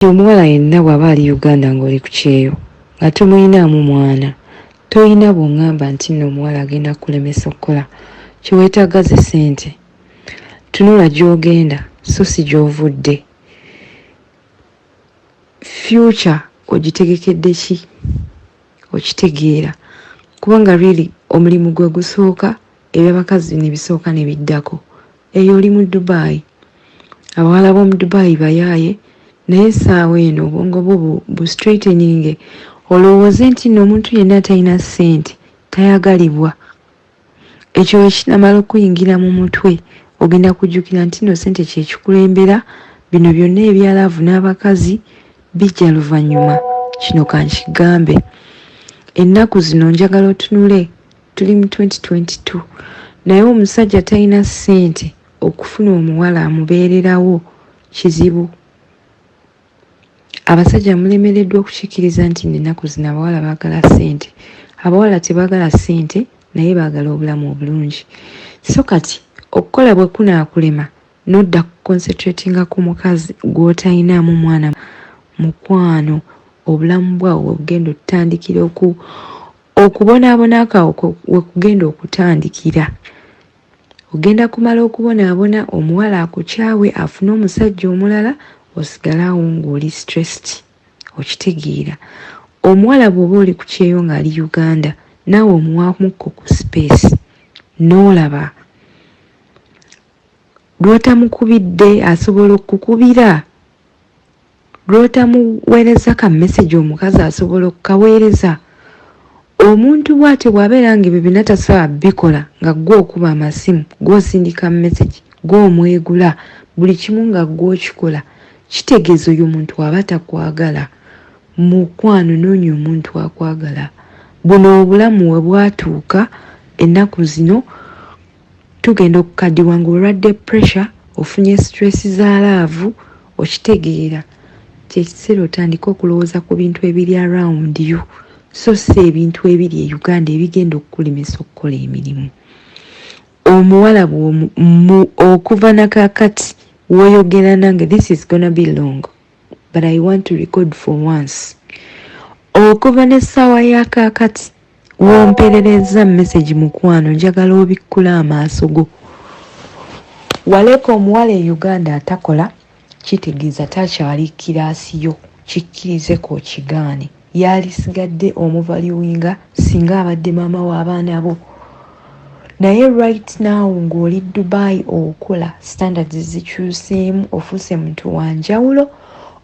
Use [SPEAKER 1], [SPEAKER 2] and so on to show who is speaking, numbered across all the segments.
[SPEAKER 1] Omuwala yenna bw'aba ali Uganda ng'oli Kukyeeyo nga tomuyinaamu mwana, toyina bw'oŋŋamba nti nno omuwala agenda kukulemesa okukola. Kye weetaaga ze ssente. Tunula gy'ogenda so si gy'ovudde. Future ogitegekedde ki? Okitegeera. Kubanga really omulimu gwe gusooka, eby'abakazi ne bisooka ne biddako. Eyo oli mu Dubai. Abawala b'omu Dubai bayaaye, naye essaawa eno obwongo bwo bu straightening, olowooze nti nno omuntu yenna atalina ssente tayagalibwa. Ekyo ekinamala okuyingira mu mutwe, ogenda kujjukira nti nno ssente kye kikulembera, bino byonna ebyalaavu n'abakazi bijja luvannyuma. Kino kankigambe. Ennaku zino njagala otunule, tuli mu 2022, naye omusajja talina ssente okufuna omuwala amubeererawo kizibu. Abasajja mulemereddwa okukikkiriza nti ennaku zino abawala baagala ssente. Abawala tebaagala ssente naye baagala obulamu obulungi. So kati okukola bwe kunaakulema n'odda kuconcentratinga ku mukazi gw'otalinaamu mwana, mukwano obulamu bwawo bugenda okutandikira okubonaabona akawo we kugenda okutandikira. Ogenda kumala okubonaabona, omuwala akukyawe afune omusajja omulala, osigalawo ng'oli stressed. Okitegeera. Omuwala bw'oba oli Kukyeeyo ng'ali Uganda, naawe omuwamukko ku space n'olaba. Lw'otamukubidde asobola okukubira. Lw'otamuweereza ka message omukazi asobola okukaweereza. Omuntu bw'atyo bw'abeera nga ebyo byonna tasobola bikola nga gw'okuba amasimu, gw'osindika message, gw'omwegula, buli kimu nga gw'okikola, kitegeeza oyo omuntu aba takwagala. Mukwano noonya omuntu akwagala. Buno obulamu we bwatuuka ennaku zino tugenda okukaddiwa ng'olwadde pressure, ofunye stress za laavu, okitegeera. Kyekiseera otandika okulowooza ku bintu ebiri around you, so si ebintu ebiri e Uganda ebigenda okukulemesa okukola emirimu. Omuwala okuva nakakati woyogera nange, this is gonna be long but I want to record for once. Okuva n'essaawa ya kakati womperereza message mukwano, njagala obikkula amaaso go. Waleka omuwala e Uganda atakola, kitegeeza takyali kiraasiyo, kikkirizeko okigaane. Yalisigadde omuvaluwinga singa abadde maama w'abaana bo. Naye right now ng'oli Dubai okola, standards zikyuseemu, ofuuse muntu wa njawulo.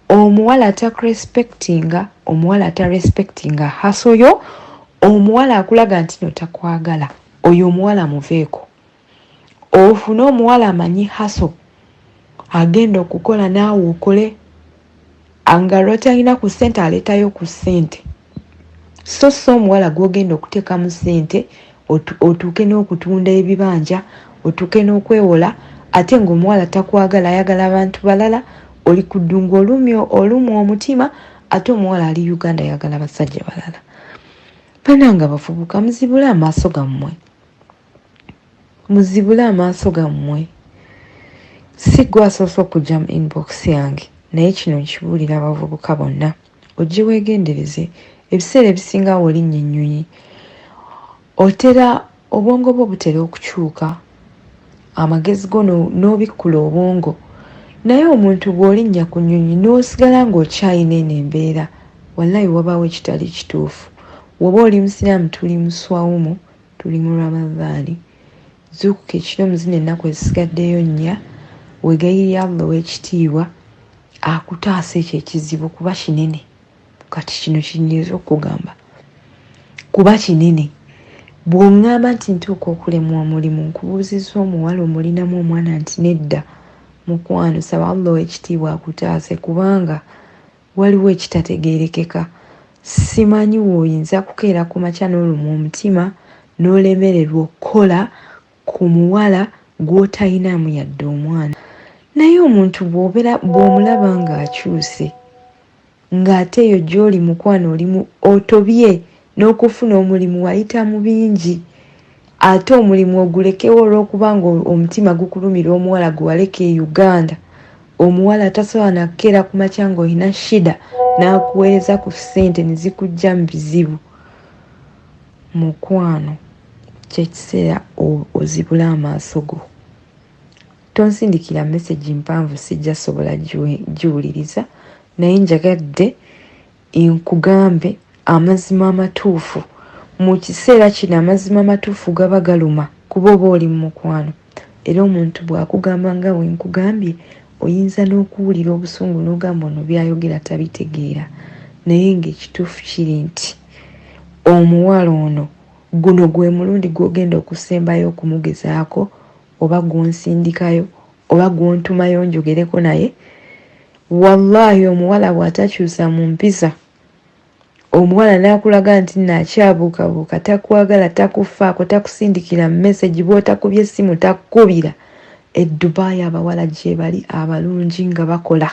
[SPEAKER 1] Omuwala atakurespectinga, omuwala atarespectinga hustle yo, omuwala akulaga nti no takwagala, oyo omuwala muveeko. Ofune omuwala amanyi hustle, agenda okukola naawe okole, nga lw'otalina ku ssente aleetayo ku ssente. So omuwala gw'ogenda okuteeka mu ssente, otuuke n'okutunda ebibanja, otuuke n'okwewola, ate ng'omuwala takwagala, ayagala abantu balala, oli ku ddungu olumwa omutima, ate omuwala ali Uganda ayagala basajja balala. Bannanga bavubuka, muzibule amaaso gammwe. Muzibule amaaso gammwe. Si gwe asoose okujja mu inbox yange, naye kino nkibuulira abavubuka bonna. Ojje weegendereze, ebiseera ebisinga olinnya ennyonyi. Otera obwongo bwo butera okukyuka, amagezi go n'obikkula obwongo. Naye omuntu bw'olinnya ku nnyonyi n'osigala ng'okyayina eno embeera, wallahi wabaawo ekitali kituufu. Woba oli musiraamu, tuli mu swawumu, tuli mu Ramadhaani. Zuukuka ekiro muzina ennaku ezisigaddeyo nnya, wegayirira Allah ow'ekitiibwa akutaasa ekyo ekizibu kuba kinene. Kati kino kinyinza okugamba kuba kinene. Bw'oŋŋamba nti ntuuka okulemwa omulimu, nkubuuzizza omuwala omulinamu omwana nti nedda, mukwano saba Allah ow'ekitiibwa akutaase, kubanga waliwo ekitategeerekeka. Simanyi w'oyinza kukeera ku makya n'olumwa omutima n'olemererwa okukola ku muwala gw'otalinamu yadde omwana. Naye omuntu bw'omulaba ng'akyuse, ng'ate eyo gy'oli mukwano olimu otobye n'okufuna omulimu wayita mu bingi, ate omulimu ogulekewo olw'okuba nga omutima gukulumira omuwala gwe waleka e Uganda, omuwala tasobola nakeera ku makya ng'olina shida n'akuweereza ku ssente ne zikujja mu bizibu. Mukwano kyekiseera ozibula amaaso go. Tonsindikira meseji mpanvu sijja sobola giwuliriza, naye njagadde nkugambe amazima amatuufu. Mu kiseera kino amazima amatuufu gaba galuma kuba oba oli mu mukwano, era omuntu bw'akugamba nga bwe nkugambye oyinza n'okuwulira obusungu n'ogamba ono byayogera tabitegeera, naye ng'ekituufu kiri nti omuwala ono guno gwe mulundi gw'ogenda okusembayo okumugezaako oba gw'onsindikayo oba gw'ontumayo njogereko naye. Wallahi omuwala bw'atakyusa mu mpisa, omuwala n'akulaga nti nakyabuukabuuka, takwagala, takufaako, takusindikira meseji, bw'otakubye essimu takukubira, Dubai abawala gye bali abalungi nga bakola.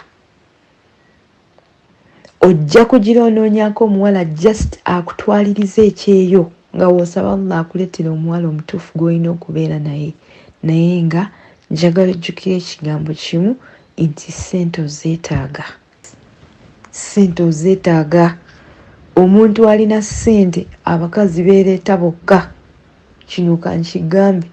[SPEAKER 1] Ojja kugiroonoonyako omuwala just akutwaliriza ekyeyo nga w'osaba Allah akuleetera omuwala omutuufu gw'olina okubeera naye. Naye nga njagala ojjukira ekigambo kimu nti ssente ozeetaaga. Ssente ozeetaaga. Omuntu alina ssente abakazi beereeta bokka. Kino kankigambe